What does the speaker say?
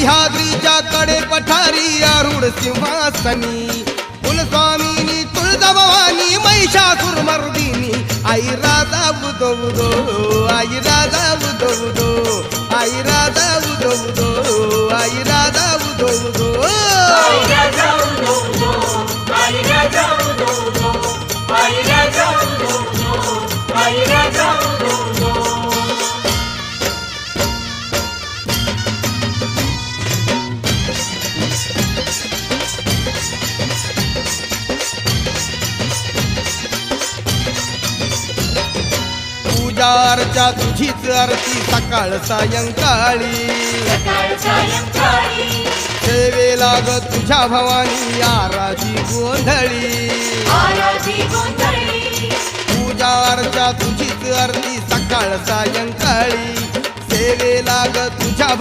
सह्याद्रीच्या कडे पठारी आरूढ सिंहासनी कुलस्वामिनी तुळजाभवानी महिषासुरमर्दिनी आई राजा उदो उदो आई राजा उदो उदो आई राजा उदो उदो आई राजा उदो उदो आई राजा उदो उदो आई राजा उदो उदो आई राजा उदो उदो आई राजा उदो उदो पूजा अर्चा तुझीच आरती सकाळ सायंकाळी सकाळ सायंकाळी सेवेला ग तुझ्या भवानी आराधी गोंधळी आराधी गोंधळी पूजा अर्चा तुझीच आरती सकाळ सायंकाळी सेवेला ग तुझ्या